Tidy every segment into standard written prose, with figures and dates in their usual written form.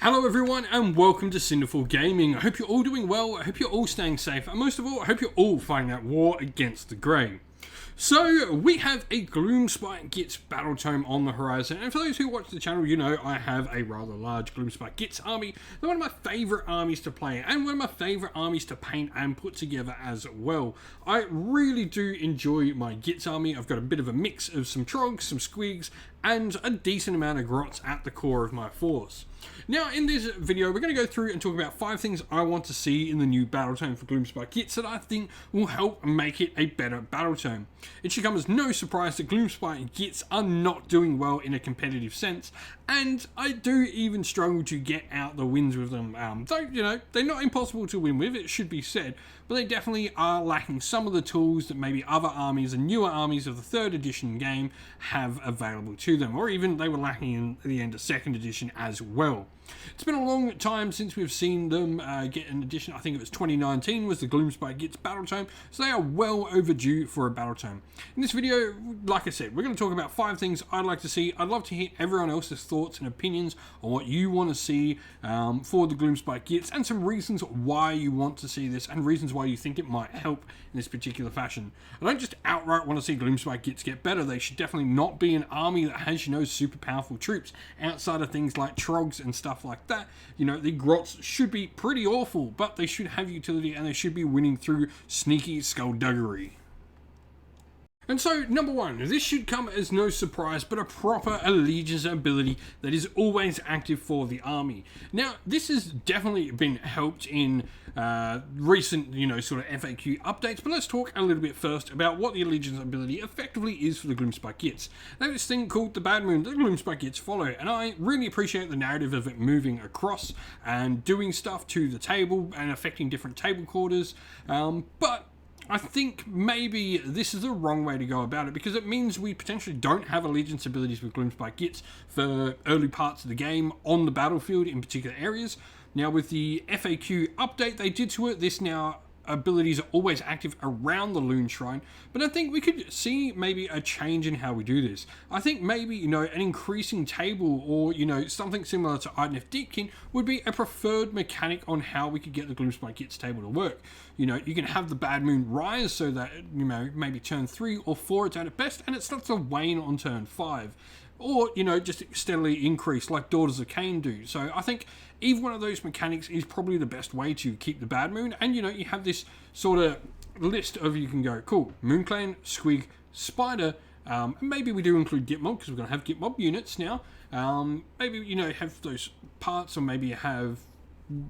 Hello everyone and welcome to Cinderful Gaming. I hope you're all doing well, I hope you're all staying safe, and most of all, I hope you're all fighting that war against the grey. So, we have a Gloomspite Gitz Battletome on the horizon, and for those who watch the channel, you know I have a rather large Gloomspite Gitz army. They're one of my favourite armies to play, and one of my favourite armies to paint and put together as well. I really do enjoy my Gitz army. I've got a bit of a mix of some Trogs, some Squigs, and a decent amount of Grotts at the core of my force. Now, in this video, we're going to go through and talk about 5 things I want to see in the new Battletome for Gloomspite Gitz that I think will help make it a better Battletome. It should come as no surprise that Gloomspite Gitz are not doing well in a competitive sense, and I do even struggle to get out the wins with them. Though, you know, they're not impossible to win with, it should be said, but they definitely are lacking some of the tools that maybe other armies and newer armies of the 3rd edition game have available to them, or even they were lacking in the end of 2nd edition as well. It's been a long time since we've seen them get an edition. I think it was 2019 was the Gloomspite Gitz Battletome, so they are well overdue for a Battletome. In this video, like I said, we're going to talk about 5 things I'd like to see. I'd love to hear everyone else's thoughts and opinions on what you want to see for the Gloomspite Gitz, and some reasons why you want to see this, and reasons why you think it might help in this particular fashion. I don't just outright want to see Gloomspite Gitz get better. They should definitely not be an army that has, you know, super powerful troops outside of things like Trogs and stuff like that. You know, the Grotts should be pretty awful, but they should have utility and they should be winning through sneaky skullduggery. And so, number 1, this should come as no surprise, but a proper allegiance ability that is always active for the army. Now, this has definitely been helped in recent, you know, sort of FAQ updates, but let's talk a little bit first about what the allegiance ability effectively is for the Gloomspite Gitz. They have this thing called the Bad Moon that the Gloomspite Gitz follow, and I really appreciate the narrative of it moving across and doing stuff to the table and affecting different table quarters, but I think maybe this is the wrong way to go about it, because it means we potentially don't have allegiance abilities with Gloomspite Gitz for early parts of the game on the battlefield in particular areas. Now, with the FAQ update they did to it, this now abilities are always active around the Loon Shrine, but I think we could see maybe a change in how we do this. I think maybe, you know, an increasing table, or, you know, something similar to Ideneth Deepkin would be a preferred mechanic on how we could get the Gloomspite Gitz table to work. You know, you can have the Bad Moon rise so that, you know, maybe turn 3 or 4 it's at best, and it starts to wane on turn 5. Or, you know, just steadily increase like Daughters of Cain do. So I think either one of those mechanics is probably the best way to keep the Bad Moon. And, you know, you have this sort of list of, you can go, cool, Moon Clan, Squig, Spider, and maybe we do include Gitmob, because we're going to have Gitmob units now. Maybe, you know, have those parts, or maybe have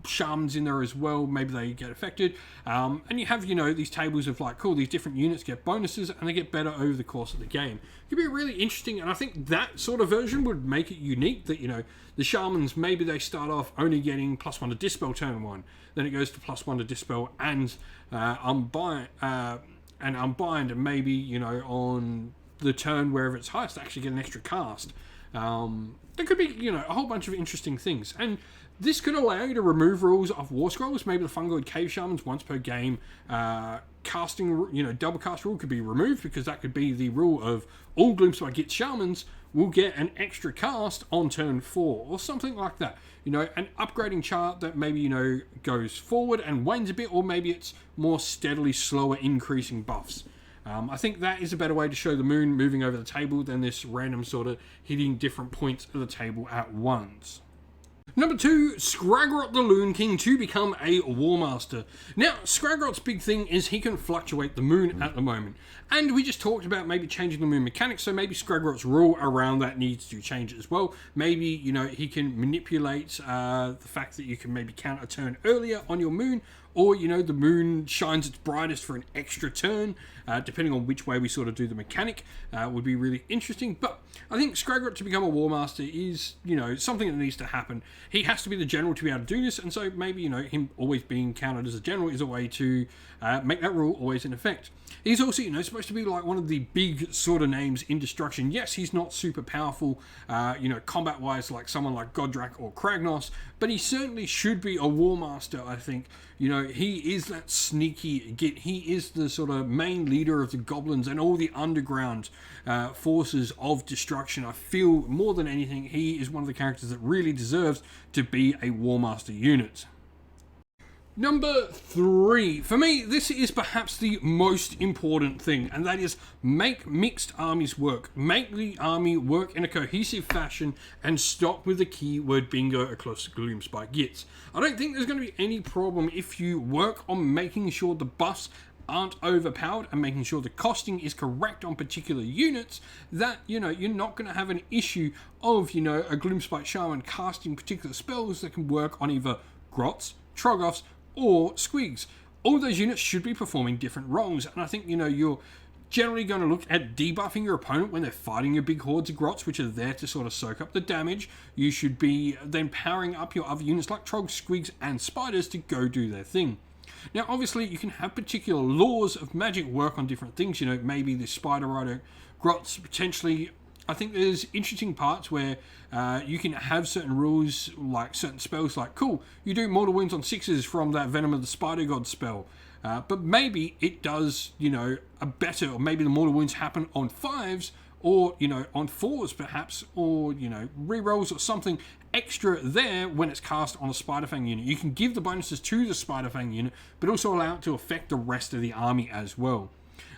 shamans in there as well, maybe they get affected, and you have, you know, these tables of like, cool, these different units get bonuses and they get better over the course of the game. It could be really interesting, and I think that sort of version would make it unique, that, you know, the shamans, maybe they start off only getting +1 to dispel turn 1, then it goes to +1 to dispel and unbind, and maybe, you know, on the turn wherever it's highest, actually get an extra cast. There could be, you know, a whole bunch of interesting things, and this could allow you to remove rules of War Scrolls. Maybe the Fungoid Cave Shamans once per game casting, you know, double cast rule could be removed, because that could be the rule of all Gloomspite Gitz Shamans will get an extra cast on turn 4, or something like that. You know, an upgrading chart that maybe, you know, goes forward and wanes a bit, or maybe it's more steadily slower increasing buffs. I think that is a better way to show the moon moving over the table than this random sort of hitting different points of the table at once. Number 2, Skraggrott the Loon King to become a Warmaster. Now, Skraggrott's big thing is he can fluctuate the moon at the moment. And we just talked about maybe changing the moon mechanics, so maybe Skraggrott's rule around that needs to change as well. Maybe, you know, he can manipulate the fact that you can maybe count a turn earlier on your moon, or, you know, the moon shines its brightest for an extra turn, depending on which way we sort of do the mechanic, would be really interesting. But I think Skraggrott to become a Warmaster is, you know, something that needs to happen. He has to be the general to be able to do this, and so maybe, you know, him always being counted as a general is a way to make that rule always in effect. He's also, you know, supposed to be like one of the big sort of names in Destruction. Yes, he's not super powerful, you know, combat-wise like someone like Godrak or Kragnos, but he certainly should be a Warmaster, I think. You know, know, he is that sneaky Git. He is the sort of main leader of the goblins and all the underground forces of destruction. I feel more than anything, he is one of the characters that really deserves to be a Warmaster unit. Number 3, for me, this is perhaps the most important thing, and that is make mixed armies work. Make the army work in a cohesive fashion and stop with the keyword bingo across Gloomspite Gitz. I don't think there's going to be any problem if you work on making sure the buffs aren't overpowered and making sure the costing is correct on particular units, that, you know, you're not going to have an issue of, you know, a Gloomspite Shaman casting particular spells that can work on either Grotts, Troggoths, or Squigs. All those units should be performing different roles, and I think, you know, you're generally going to look at debuffing your opponent when they're fighting your big hordes of Grotts, which are there to sort of soak up the damage. You should be then powering up your other units like Trogs, Squigs, and Spiders to go do their thing. Now, obviously, you can have particular laws of magic work on different things. You know, maybe the Spider Rider Grotts potentially. I think there's interesting parts where you can have certain rules, like certain spells, like, cool, you do mortal wounds on 6s from that Venom of the Spider God spell. But maybe it does, you know, a better, or maybe the mortal wounds happen on 5s, or, you know, on 4s perhaps, or, you know, rerolls or something extra there when it's cast on a Spiderfang unit. You can give the bonuses to the Spiderfang unit, but also allow it to affect the rest of the army as well.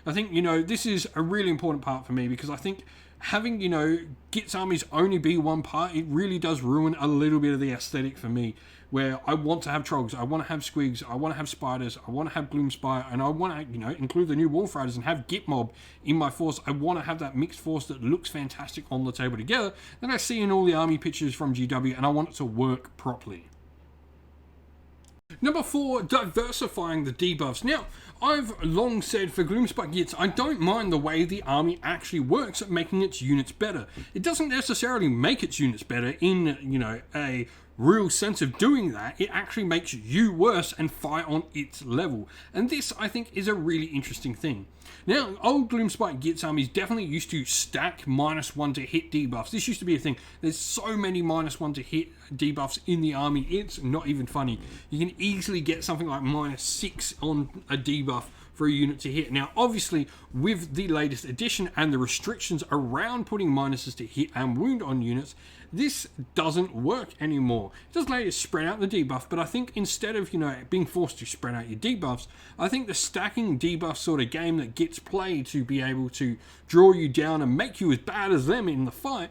I think, you know, this is a really important part for me, because I think having, you know, Gitz armies only be one part, it really does ruin a little bit of the aesthetic for me, where I want to have Trogs, I want to have Squigs, I want to have Spiders, I want to have Gloomspite, and I want to, you know, include the new Wolf Riders and have Git Mob in my force. I want to have that mixed force that looks fantastic on the table together, that I see in all the army pictures from GW, and I want it to work properly. Number 4, diversifying the debuffs. Now, I've long said for Gloomspite Gitz, I don't mind the way the army actually works at making its units better. It doesn't necessarily make its units better in, you know, a real sense of doing that. It actually makes you worse and fight on its level. And this, I think, is a really interesting thing. Now, old Gloomspite Gitz armies definitely used to stack -1 to hit debuffs. This used to be a thing. There's so many -1 to hit debuffs in the army, it's not even funny. You can easily get something like -6 on a debuff for a unit to hit. Now, obviously, with the latest edition and the restrictions around putting minuses to hit and wound on units, this doesn't work anymore. It does allow you to spread out the debuff, but I think instead of, you know, being forced to spread out your debuffs, I think the stacking debuff sort of game that gets played to be able to draw you down and make you as bad as them in the fight,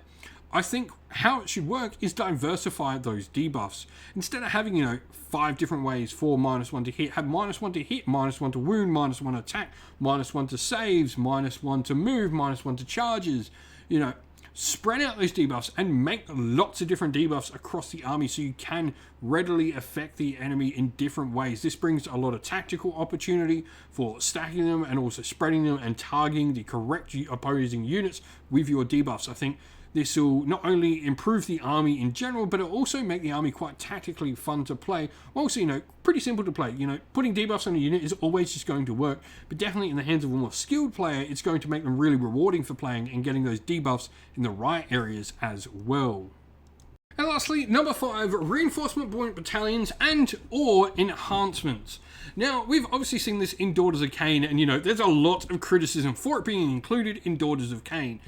I think how it should work is diversify those debuffs. Instead of having, you know, 5 different ways for -1 to hit, have -1 to hit, -1 to wound, -1 attack, -1 to saves, -1 to move, -1 to charges. You know, spread out those debuffs and make lots of different debuffs across the army so you can readily affect the enemy in different ways. This brings a lot of tactical opportunity for stacking them and also spreading them and targeting the correct opposing units with your debuffs. I think this will not only improve the army in general, but it'll also make the army quite tactically fun to play. Also, you know, pretty simple to play. You know, putting debuffs on a unit is always just going to work, but definitely in the hands of a more skilled player, it's going to make them really rewarding for playing and getting those debuffs in the right areas as well. And lastly, number 5, reinforcement point battalions and or enhancements. Now, we've obviously seen this in Daughters of Cain, and, you know, there's a lot of criticism for it being included in Daughters of Cain,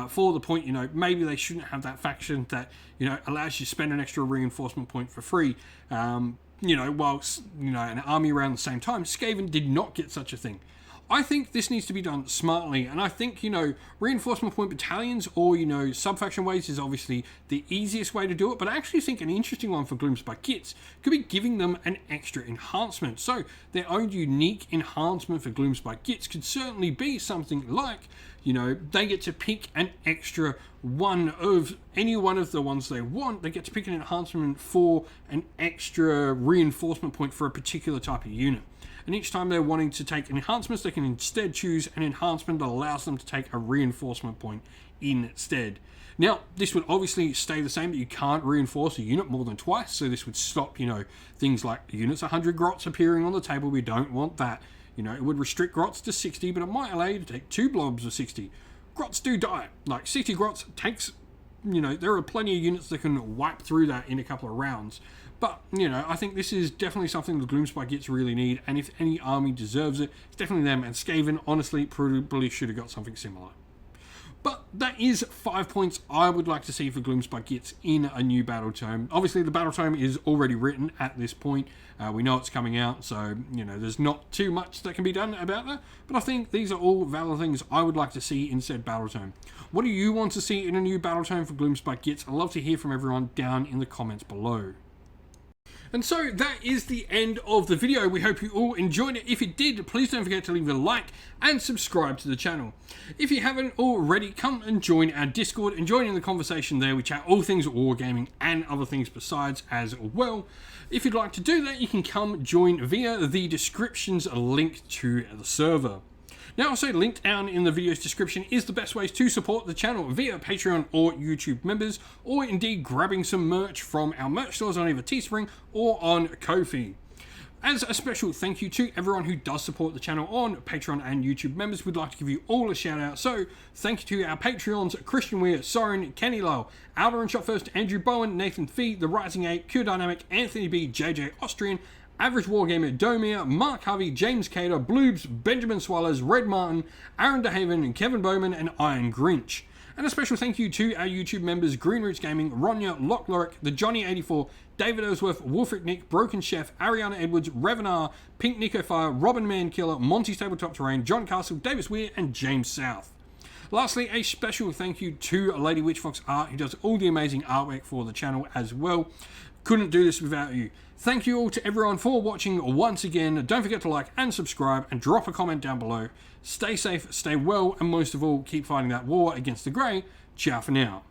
for the point, you know, maybe they shouldn't have that faction that, you know, allows you to spend an extra reinforcement point for free, you know, whilst, you know, an army around the same time. Skaven did not get such a thing. I think this needs to be done smartly, and I think, you know, reinforcement point battalions or, you know, sub-faction ways is obviously the easiest way to do it, but I actually think an interesting one for Gloomspite Gitz could be giving them an extra enhancement. So their own unique enhancement for Gloomspite Gitz could certainly be something like, you know, they get to pick an extra one of any one of the ones they want. They get to pick an enhancement for an extra reinforcement point for a particular type of unit. And each time they're wanting to take enhancements, they can instead choose an enhancement that allows them to take a reinforcement point instead. Now, this would obviously stay the same, but you can't reinforce a unit more than twice, so this would stop, you know, things like units 100 Grotts appearing on the table. We don't want that. You know, it would restrict Grotts to 60, but it might allow you to take 2 blobs of 60. Grotts do die. Like, 60 Grotts takes there are plenty of units that can wipe through that in a couple of rounds. But, I think this is definitely something the Gloomspite Gitz really need, and if any army deserves it, it's definitely them, and Skaven, honestly, probably should have got something similar. But that is 5 points I would like to see for Gloomspite Gitz in a new Battletome. Obviously, the Battletome is already written at this point. We know it's coming out, so, there's not too much that can be done about that. But I think these are all valid things I would like to see in said Battletome. What do you want to see in a new Battletome for Gloomspite Gitz? I'd love to hear from everyone down in the comments below. And so that is the end of the video. We hope you all enjoyed it. If you did, please don't forget to leave a like and subscribe to the channel. If you haven't already, come and join our Discord and join in the conversation there. We chat all things wargaming and other things besides as well. If you'd like to do that, you can come join via the descriptions linked to the server. Now, also linked down in the video's description is the best ways to support the channel via Patreon or YouTube members, or indeed grabbing some merch from our merch stores on either Teespring or on Ko-fi. As a special thank you to everyone who does support the channel on Patreon and YouTube members, we'd like to give you all a shout out. So, thank you to our Patreons, Christian Weir, Soren, Kenny Lyle, Alder and Shot First, Andrew Bowen, Nathan Fee, The Rising 8, Q Dynamic, Anthony B, JJ Austrian, Average Wargamer, Domir, Mark Harvey, James Cater, Bloobs, Benjamin Swallows, Red Martin, Aaron DeHaven, Kevin Bowman, and Iron Grinch. And a special thank you to our YouTube members, Green Roots Gaming, Ronya, Lock Lorick, The Johnny84, David Ellsworth, Wolfric Nick, Broken Chef, Ariana Edwards, Revenar, Pink Nico Fire, Robin Mankiller, Monty Tabletop Terrain, John Castle, Davis Weir, and James South. Lastly, a special thank you to Lady Witchfox Art, who does all the amazing artwork for the channel as well. Couldn't do this without you. Thank you all to everyone for watching once again. Don't forget to like and subscribe and drop a comment down below. Stay safe, stay well, and most of all, keep fighting that war against the Grey. Ciao for now.